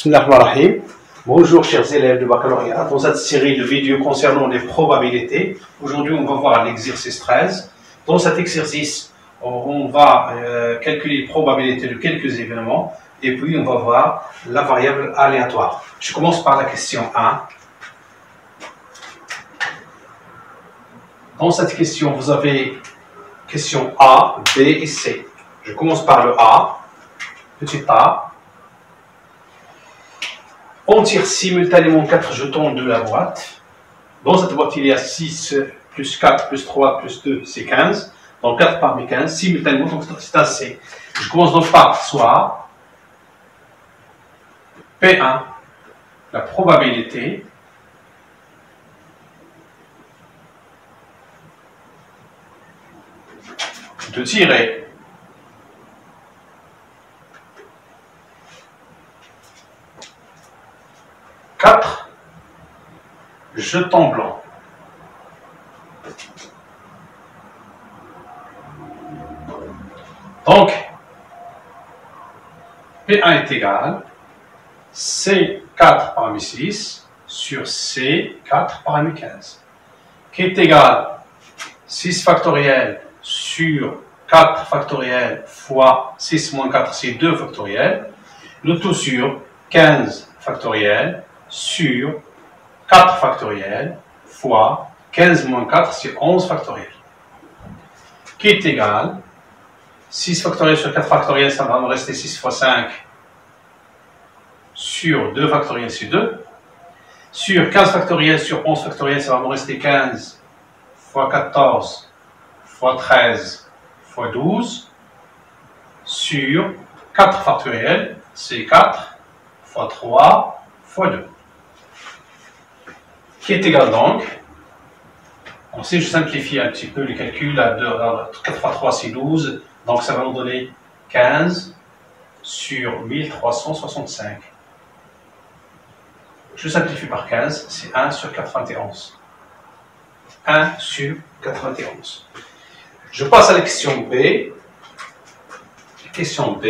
Bismillahirrahmanirrahim. Bonjour chers élèves de baccalauréat. Dans cette série de vidéos concernant les probabilités, aujourd'hui on va voir l'exercice 13. Dans cet exercice, on va calculer les probabilités de quelques événements et puis on va voir la variable aléatoire. Je commence par la question 1. Dans cette question, vous avez question A, B et C. Je commence par le A, petit a. On tire simultanément 4 jetons de la boîte. Dans cette boîte, il y a 6 plus 4 plus 3 plus 2, c'est 15. Donc 4 parmi 15, simultanément, donc c'est un C. Je commence donc par soit P1, la probabilité de tirer jetons blancs. Donc, P1 est égal C4 parmi 6 sur C4 parmi 15, qui est égal 6 factoriel sur 4 factoriel fois 6 moins 4, c'est 2 factoriel, le tout sur 15 factoriel sur 4 factoriel fois 15 moins 4, c'est 11 factoriel, qui est égal 6 factoriel sur 4 factoriel, ça va me rester 6 fois 5 sur 2 factoriel, c'est 2. Sur 15 factoriel sur 11 factoriel, ça va me rester 15 fois 14 fois 13 fois 12. Sur 4 factoriel, c'est 4 fois 3 fois 2. Qui est égal donc, si je simplifie un petit peu le calcul, 4 fois 3 c'est 12, donc ça va nous donner 15 sur 1365. Je simplifie par 15, c'est 1 sur 91. 1 sur 91. Je passe à la question B. Question B.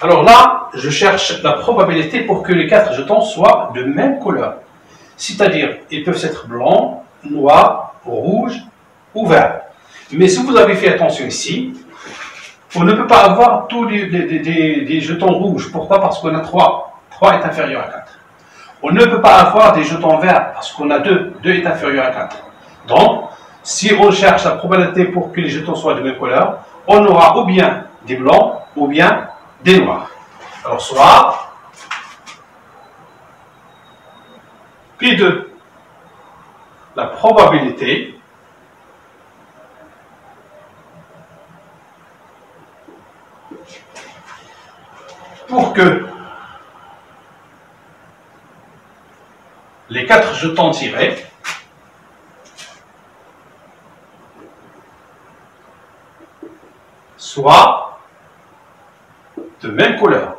Alors là, je cherche la probabilité pour que les 4 jetons soient de même couleur. C'est-à-dire, ils peuvent être blancs, noirs, rouges ou verts. Mais si vous avez fait attention ici, on ne peut pas avoir tous des jetons rouges. Pourquoi? Parce qu'on a 3. 3 est inférieur à 4. On ne peut pas avoir des jetons verts parce qu'on a 2. 2 est inférieur à 4. Donc, si on cherche la probabilité pour que les jetons soient de même couleur, on aura ou bien des blancs ou bien des noirs. Alors, soit P2, la probabilité pour que les 4 jetons tirés soient de même couleur.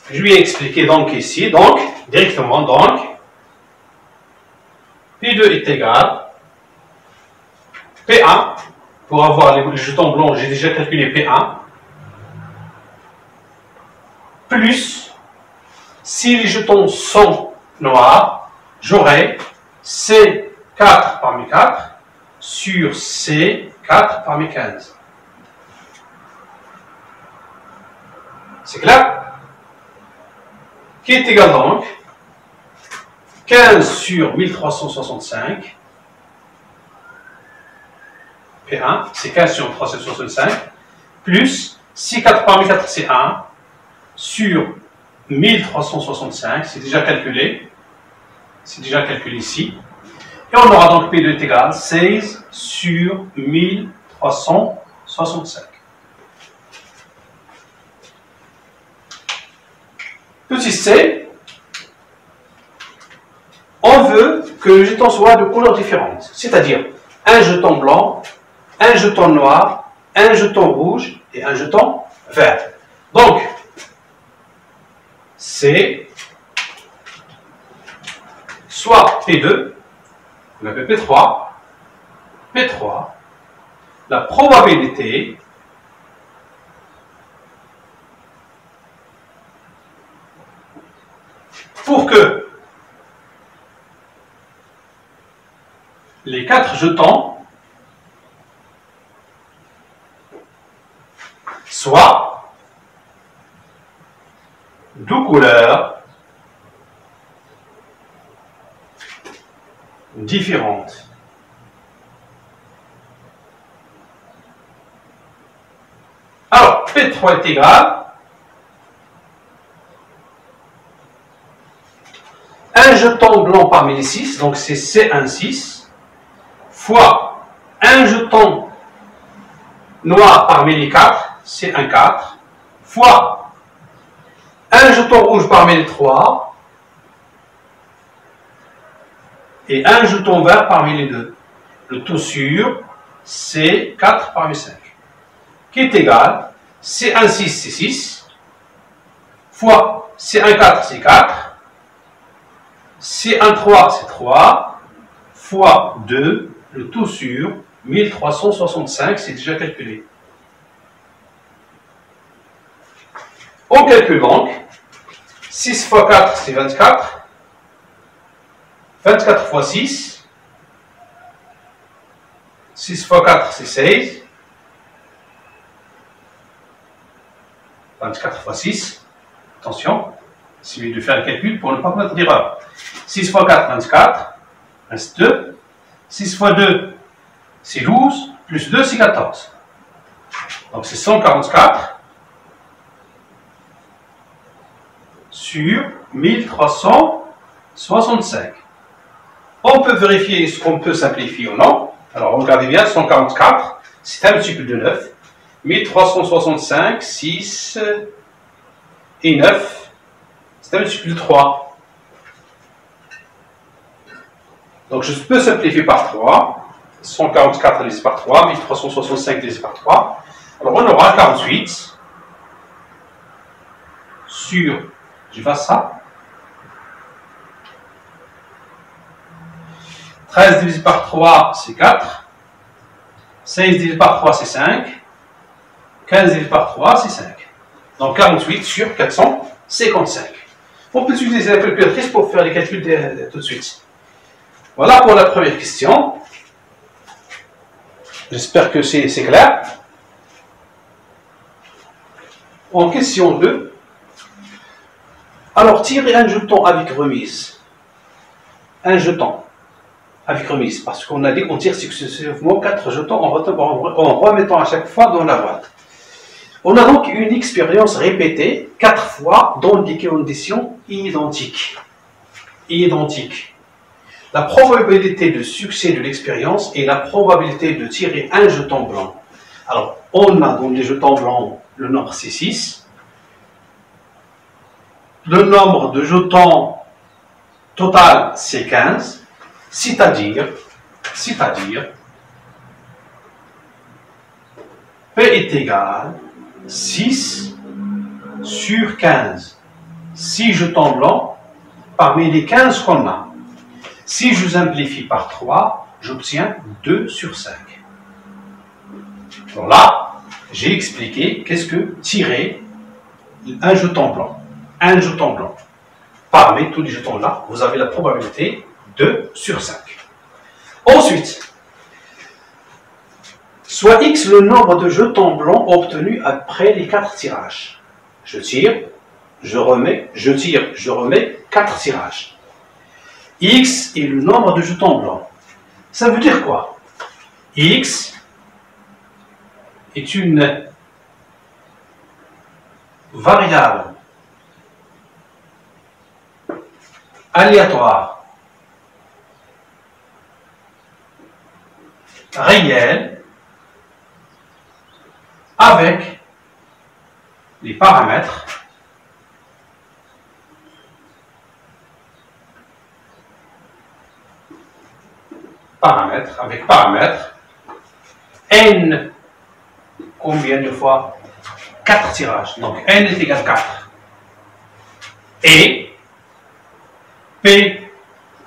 Je lui ai expliqué donc ici, donc directement, donc P2 est égal P1, pour avoir les jetons blancs, j'ai déjà calculé P1, plus, si les jetons sont noirs, j'aurai C4 parmi 4 sur C4 parmi 15. C'est clair? Qui est égal donc 15 sur 1365. P1, c'est 15 sur 1365, plus, si 4 parmi 4 c'est 1, sur 1365, c'est déjà calculé ici, et on aura donc P2 est égal 16 sur 1365. Petit c, on veut que le jeton soit de couleurs différentes, c'est-à-dire un jeton blanc, un jeton noir, un jeton rouge et un jeton vert. Donc, c'est soit P2, on appelle P3, P3, la probabilité pour que les 4 jetons soient de couleurs différentes. Alors, P3 est égal un jeton blanc parmi les 6, donc c'est C1,6, fois un jeton noir parmi les 4, C1,4, fois un jeton rouge parmi les 3, et un jeton vert parmi les 2. Le tout sur C4 parmi 5, qui est égal C1,6, c'est 6, fois C1,4, c'est 4, C1,3, c'est 3, fois 2, le tout sur 1365, c'est déjà calculé. On calcule donc 6 fois 4, c'est 24, 24 fois 6, 6 fois 4, c'est 16, 24 fois 6, attention, c'est mieux de faire le calcul pour ne pas commettre d'erreur. 6 fois 4, 24, reste 2, 6 fois 2, c'est 12, plus 2, c'est 14. Donc c'est 144 sur 1365. On peut vérifier ce qu'on peut simplifier ou non. Alors regardez bien, 144, c'est un multiple de 9. 1365, 6 et 9, c'est un multiple de 3. Donc je peux simplifier par 3. 144 divisé par 3, 1365 divisé par 3. Alors on aura 48 sur, je fasse ça, 13 divisé par 3, c'est 4. 16 divisé par 3, c'est 5. 15 divisé par 3, c'est 5. Donc 48 sur 455. On peut utiliser la calculatrice pour faire les calculs tout de suite. Voilà pour la première question. J'espère que c'est clair. En question 2. Alors, tirer un jeton avec remise. Un jeton avec remise. Parce qu'on a dit qu'on tire successivement 4 jetons en remettant à chaque fois dans la boîte. On a donc une expérience répétée 4 fois dans des conditions identiques. La probabilité de succès de l'expérience est la probabilité de tirer un jeton blanc. Alors, on a dans les jetons blancs, le nombre c'est 6. Le nombre de jetons total c'est 15. C'est-à-dire, P est égal 6 sur 15. 6 jetons blancs parmi les 15 qu'on a. Si je simplifie par 3, j'obtiens 2 sur 5. Alors là, j'ai expliqué qu'est-ce que tirer un jeton blanc. Un jeton blanc. Parmi tous les jetons là, vous avez la probabilité 2 sur 5. Ensuite, soit X le nombre de jetons blancs obtenus après les 4 tirages. Je tire, je remets, je tire, je remets, 4 tirages. X est le nombre de jetons blancs. Ça veut dire quoi? X est une variable aléatoire réelle avec les paramètres n, combien de fois? 4 tirages. Donc n est égal à 4. Et P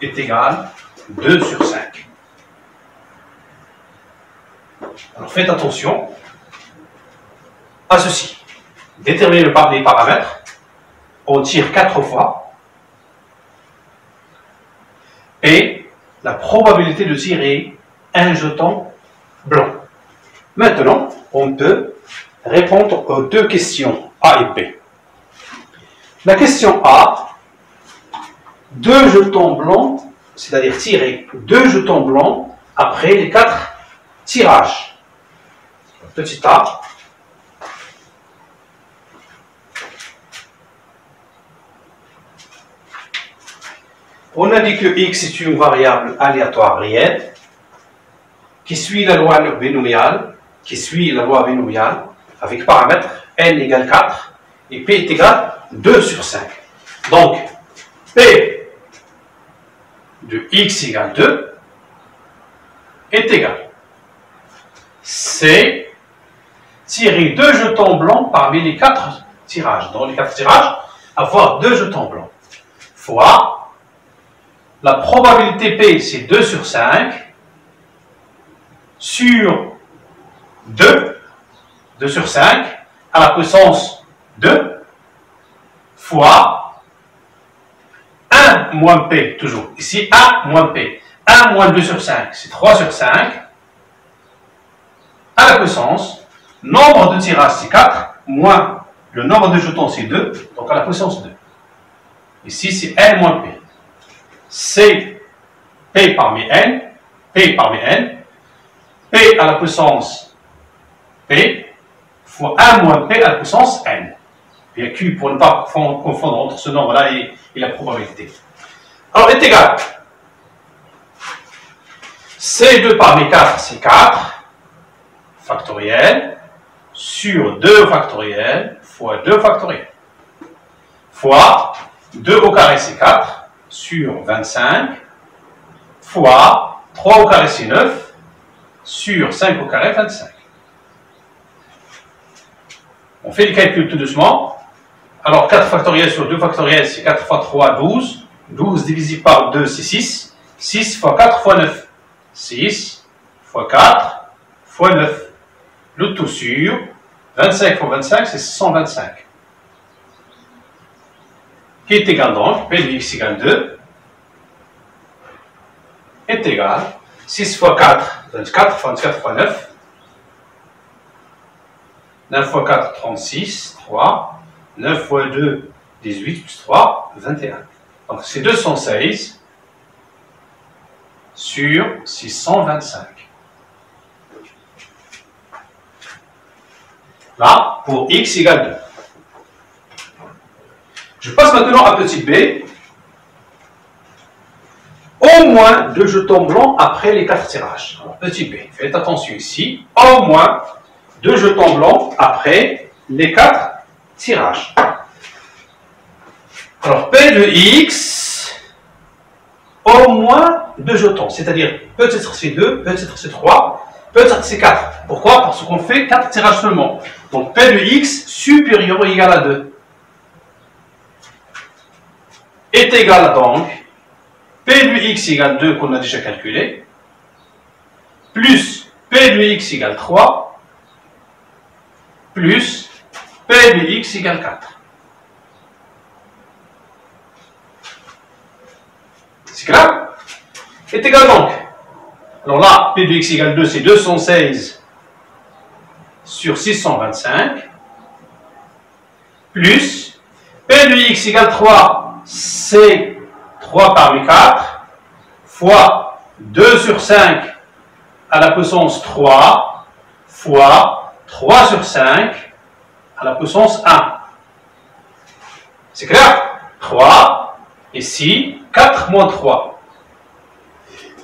est égal à 2 sur 5. Alors faites attention à ceci. Déterminez les paramètres. On tire 4 fois. Et la probabilité de tirer un jeton blanc. Maintenant, on peut répondre aux deux questions A et B. La question A, 2 jetons blancs, c'est-à-dire tirer 2 jetons blancs après les 4 tirages. Petit A. On a dit que x est une variable aléatoire réelle qui suit la loi binomiale, avec paramètre n égale 4 et p est égal 2 sur 5. Donc, p de x égale 2 est égal. C'est tirer 2 jetons blancs parmi les 4 tirages. Dans les 4 tirages, avoir 2 jetons blancs. Fois la probabilité P, c'est 2 sur 5, sur 2 sur 5, à la puissance 2, fois 1 moins P, toujours. Ici, 1 moins P. 1 moins 2 sur 5, c'est 3 sur 5, à la puissance, nombre de tirages, c'est 4, moins le nombre de jetons, c'est 2, donc à la puissance 2. Ici, c'est N moins P. C'est P parmi N, P à la puissance P, fois 1 moins P à la puissance N. Bien Q pour ne pas confondre entre ce nombre-là et la probabilité. Alors, est égal. C2 parmi 4, c'est 4, factoriel, sur 2 factoriel, fois 2 factoriel, fois 2 au carré, c'est 4, sur 25, fois 3 au carré, c'est 9, sur 5 au carré, 25. On fait le calcul tout doucement. Alors, 4 factoriel sur 2 factoriel, c'est 4 fois 3, 12. 12 divisé par 2, c'est 6. 6 fois 4 fois 9. 6 fois 4 fois 9. Le tout sur 25 fois 25, c'est 125. Qui est égal donc, P de x égale 2, est égal 6 fois 4, 24, 24 fois 9, 9 fois 4, 36, 3, 9 fois 2, 18, plus 3, 21. Donc c'est 216 sur 625. Là, pour x égale 2. Je passe maintenant à petit b. Au moins 2 jetons blancs après les 4 tirages. Alors, petit b, faites attention ici. Au moins 2 jetons blancs après les 4 tirages. Alors, P de x, au moins 2 jetons. C'est-à-dire, peut-être c'est 2, peut-être c'est 3, peut-être c'est 4. Pourquoi? Parce qu'on fait 4 tirages seulement. Donc, P de x supérieur ou égal à 2. Est égal donc P de x égale 2 qu'on a déjà calculé, plus P de x égale 3, plus P de x égale 4. C'est clair? Est égal donc. Alors là, P de x égale 2, c'est 216 sur 625, plus P de x égale 3, c'est 3 parmi 4, fois 2 sur 5 à la puissance 3, fois 3 sur 5 à la puissance 1. C'est clair? 3, ici, 4 moins 3.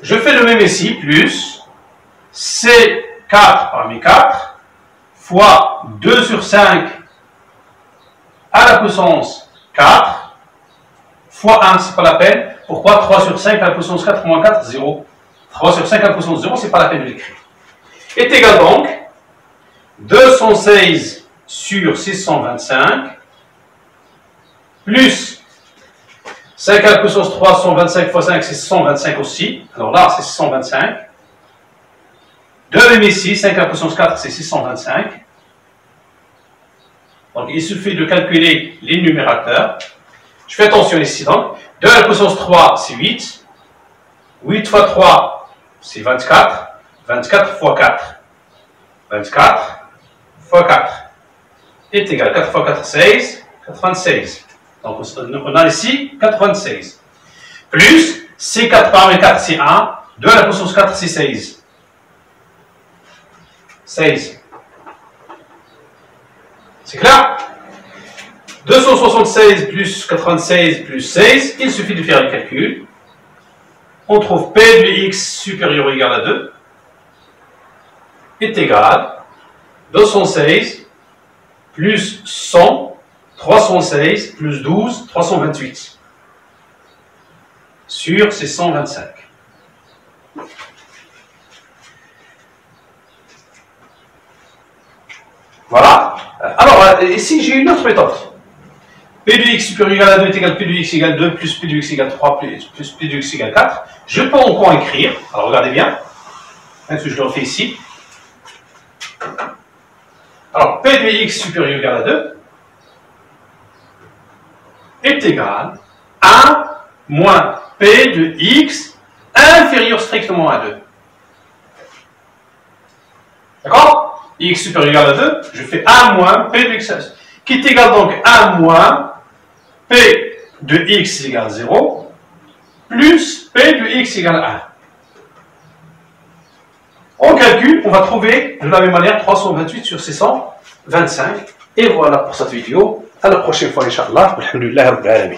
Je fais le même ici, plus C4 parmi 4, fois 2 sur 5 à la puissance 4, fois 1, c'est pas la peine. Pourquoi 3 sur 5 à la puissance 4 moins 4, 0. 3 sur 5 à la puissance 0, c'est pas la peine de l'écrire. Est égal donc 216 sur 625 plus 5 à la puissance 3, 125 fois 5, c'est 125 aussi. Alors là, c'est 125. 2 même ici, 5 à la puissance 4, c'est 625. Donc, il suffit de calculer les numérateurs. Je fais attention ici, donc. 2 à la puissance 3, c'est 8. 8 fois 3, c'est 24. 24 fois 4. 24 fois 4 est égal à 4 fois 4, 16. 96. Donc, on a ici 96. Plus, c'est 4 parmi 4, c'est 1. 2 à la puissance 4, c'est 16. 16. C'est clair? 276 plus 96 plus 16, il suffit de faire le calcul. On trouve P de x supérieur ou égal à 2 est égal à 216 plus 100, 316 plus 12, 328 sur ces 125. Voilà. Alors, ici, j'ai une autre méthode. P de x supérieur ou égal à 2 est égal à P de x égale 2 plus P de x égale 3 plus P de x égale 4. Je peux encore écrire. Alors, regardez bien. Je le refais ici. Alors, P de x supérieur ou égal à 2 est égal à 1 moins P de x inférieur strictement à 2. D'accord? X supérieur ou égal à 2, je fais 1 moins P de x, qui est égal donc à 1 moins P de x égale 0, plus P de x égale 1. On calcule, on va trouver de la même manière 328 sur 625. Et voilà pour cette vidéo. À la prochaine fois, Inch'Allah. Alhamdulillah Rabbil Alamin.